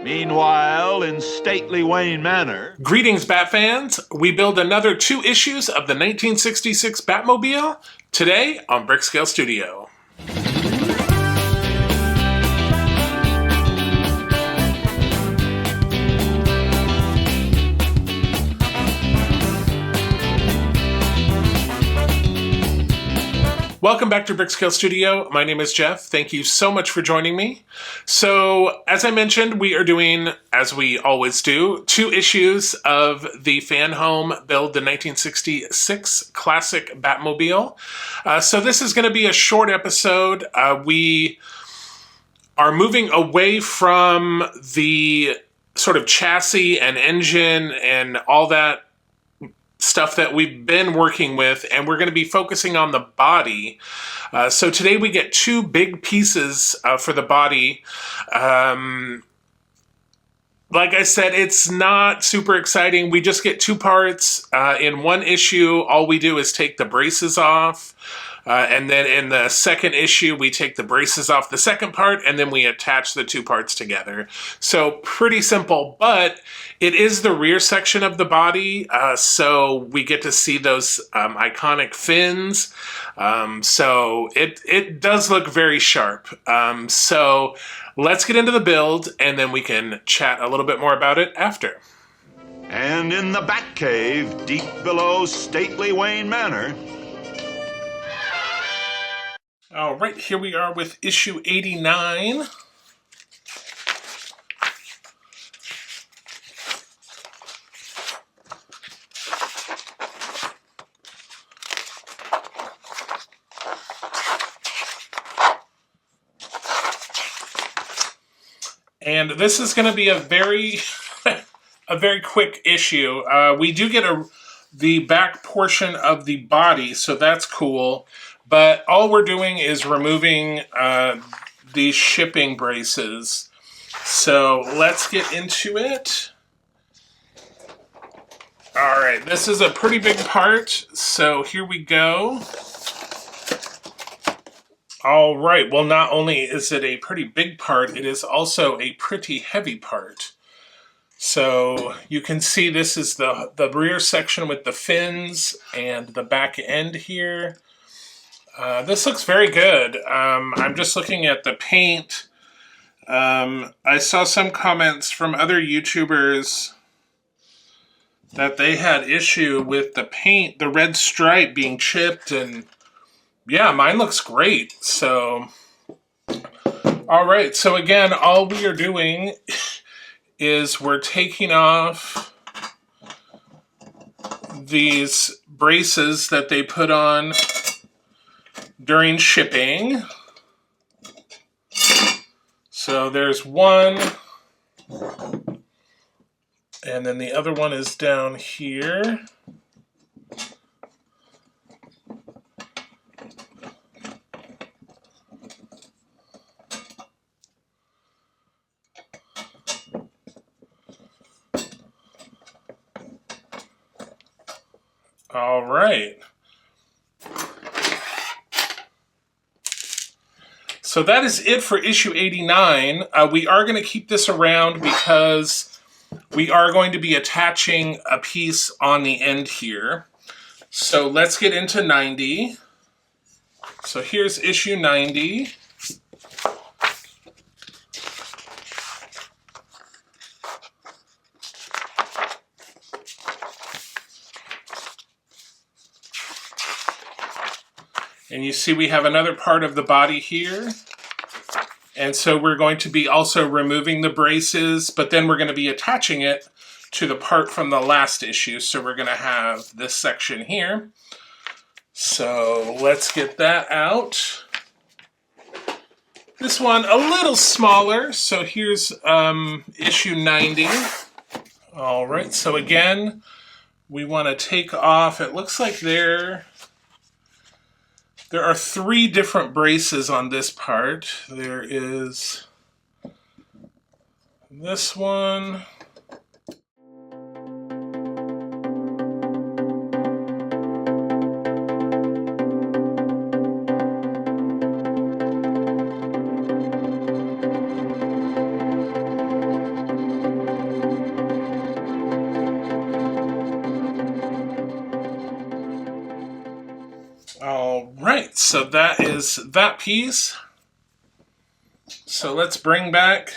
Meanwhile, in stately Wayne Manor... Greetings, Bat fans! We build another 2 issues of the 1966 Batmobile today on BrickScale Studio. Welcome back to BrickScale Studio. My name is Jeff. Thank you so much for joining me. So, as I mentioned, we are doing, as we always do, 2 issues of the Fanhome build, the 1966 classic Batmobile. So this is going to be a short episode. We are moving away from the sort of chassis and engine and all that stuff that we've been working with, and we're going to be focusing on the body. So today we get 2 big pieces for the body. Like I said, it's not super exciting. We just get 2 parts. In one issue, all we do is take the braces off. And then in the second issue, we take the braces off the second part, and then we attach the 2 parts together. So pretty simple, but it is the rear section of the body, so we get to see those iconic fins. So it does look very sharp. So let's get into the build, and then we can chat a little bit more about it after. And in the Batcave, deep below stately Wayne Manor... All right, here we are with issue 89. And this is going to be a very quick issue. We do get the back portion of the body, so that's cool. But all we're doing is removing these shipping braces. So let's get into it. All right, this is a pretty big part, so here we go. All right, well, not only is it a pretty big part, it is also a pretty heavy part. So you can see this is the rear section with the fins and the back end here. This looks very good. I'm just looking at the paint. I saw some comments from other YouTubers that they had issue with the paint, the red stripe being chipped, and yeah, mine looks great. So, all right. So again, all we are doing is we're taking off these braces that they put on during shipping. So there's one, and then the other one is down here. All right. So that is it for issue 89. We are going to keep this around because we are going to be attaching a piece on the end here. So let's get into 90. So here's issue 90. And you see we have another part of the body here. And so we're going to be also removing the braces, but then we're going to be attaching it to the part from the last issue. So we're going to have this section here. So let's get that out. This one a little smaller. So here's issue 90. All right, so again, we want to take off, it looks like there are 3 different braces on this part. There is this one. so that is that piece. So let's bring back.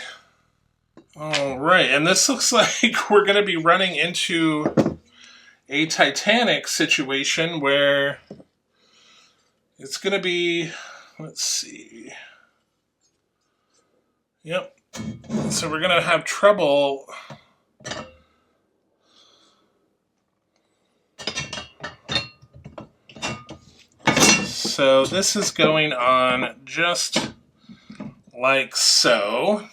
All right, and this looks like we're going to be running into a Titanic situation where it's going to be, let's see. Yep. So we're going to have trouble. So this is going on just like so.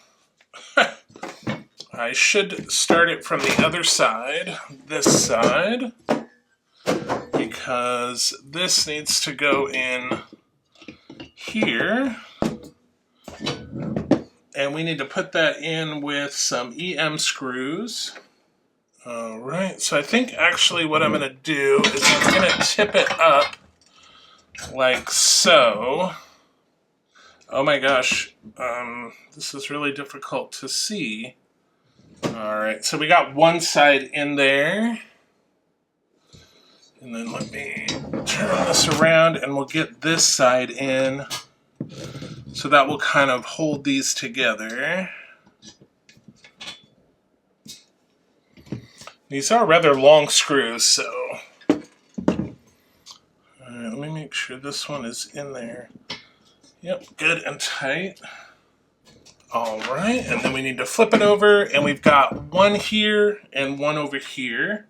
I should start it from the other side, this side, because this needs to go in here. And we need to put that in with some EM screws. All right, so I think actually what I'm going to do is I'm going to tip it up like so. Oh my gosh, this is really difficult to see. All right, so we got one side in there. And then let me turn this around and we'll get this side in. So that will kind of hold these together. These are rather long screws, so. All right, let me make sure this one is in there. Yep, good and tight. All right, and then we need to flip it over, and we've got one here and one over here.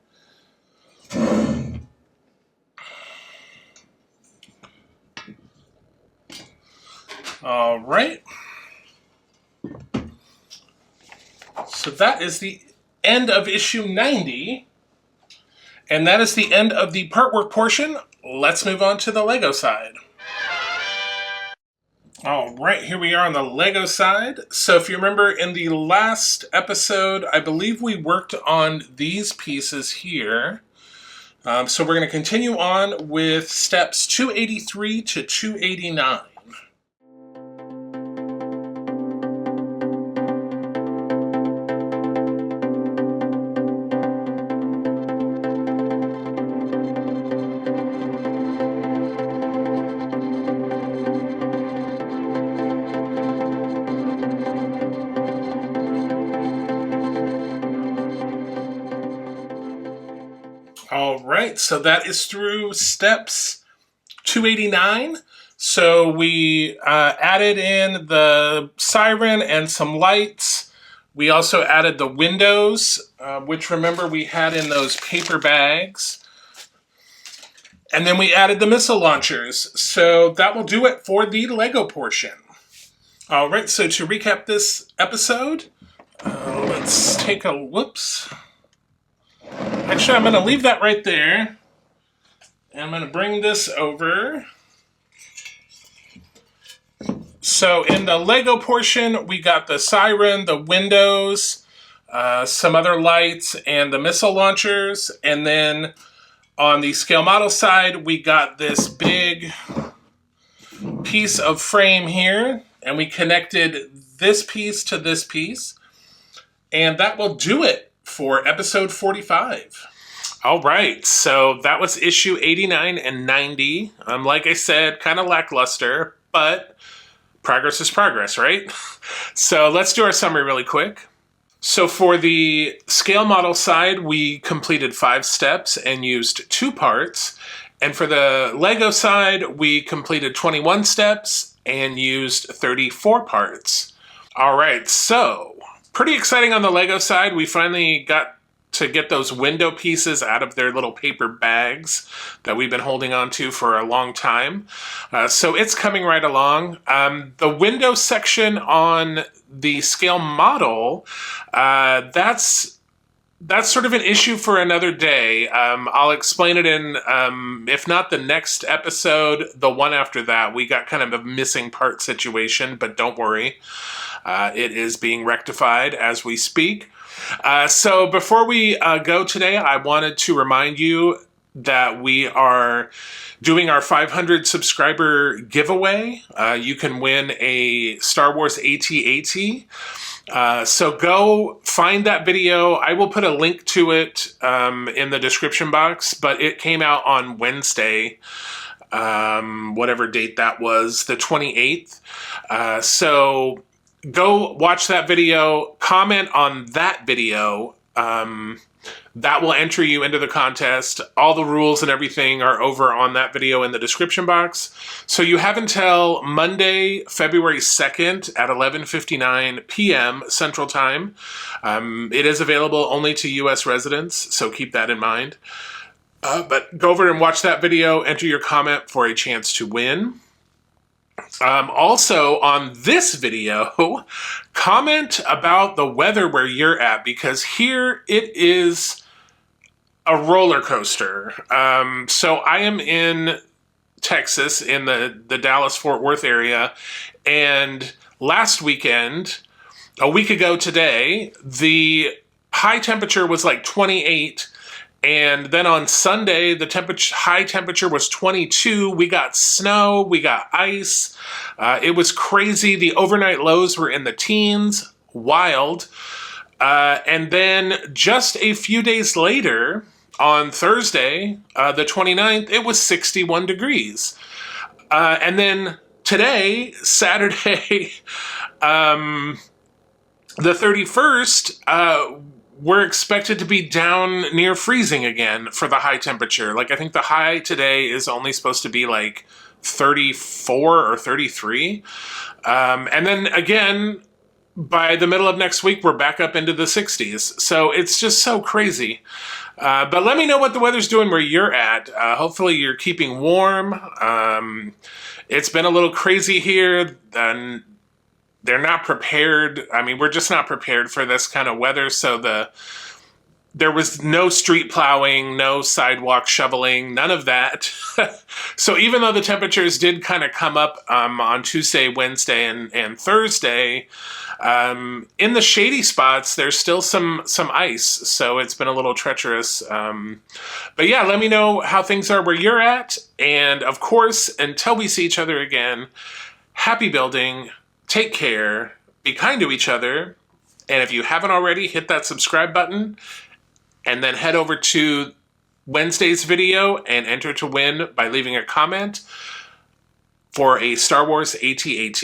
All right. So that is the end of issue 90, and that is the end of the part work portion. Let's move on to the Lego side. All right, here we are on the Lego side. So if you remember in the last episode, I believe we worked on these pieces here. So we're going to continue on with steps 283 to 289. All right, so that is through steps 289. So we added in the siren and some lights. We also added the windows, which remember we had in those paper bags. And then we added the missile launchers. So that will do it for the Lego portion. All right, so to recap this episode, let's take a whoops. Actually, I'm going to leave that right there. And I'm going to bring this over. So in the Lego portion, we got the siren, the windows, some other lights, and the missile launchers. And then on the scale model side, we got this big piece of frame here. And we connected this piece to this piece. And that will do it for episode 45. All right, so that was issue 89 and 90. Like I said, kind of lackluster, but progress is progress, right? So let's do our summary really quick. So for the scale model side, we completed 5 steps and used 2 parts. And for the Lego side, we completed 21 steps and used 34 parts. All right, so pretty exciting on the Lego side. We finally got to get those window pieces out of their little paper bags that we've been holding on to for a long time. So it's coming right along. The window section on the scale model, that's sort of an issue for another day. I'll explain it in, if not the next episode, the one after that. We got kind of a missing part situation, but don't worry. It is being rectified as we speak. So before we go today, I wanted to remind you that we are doing our 500 subscriber giveaway. You can win a Star Wars AT-AT. So go find that video. I will put a link to it in the description box, but it came out on Wednesday. whatever date that was, the 28th. So go watch that video, comment on that video. That will enter you into the contest. All the rules and everything are over on that video in the description box. So you have until Monday, February 2nd at 11:59 p.m. Central Time. It is available only to U.S. residents, so keep that in mind. But go over and watch that video, enter your comment for a chance to win. Also, on this video, comment about the weather where you're at, because here it is a roller coaster. So I am in Texas, in the Dallas-Fort Worth area, and last weekend, a week ago today, the high temperature was like 28. And then on Sunday, the high temperature was 22. We got snow, we got ice. It was crazy. The overnight lows were in the teens. Wild. And then just a few days later, on Thursday, the 29th, it was 61 degrees. And then today, Saturday, the 31st, we're expected to be down near freezing again for the high temperature. Like, I think the high today is only supposed to be like 34 or 33. And then again, by the middle of next week, we're back up into the 60s. So it's just so crazy. But let me know what the weather's doing where you're at. Hopefully you're keeping warm. It's been a little crazy here. They're not prepared. I mean, we're just not prepared for this kind of weather. So there was no street plowing, no sidewalk shoveling, none of that. So even though the temperatures did kind of come up on Tuesday, Wednesday, and Thursday, in the shady spots, there's still some ice. So it's been a little treacherous. But yeah, let me know how things are where you're at. And of course, until we see each other again, happy building. Take care, be kind to each other, and if you haven't already, hit that subscribe button, and then head over to Wednesday's video and enter to win by leaving a comment for a Star Wars AT-AT.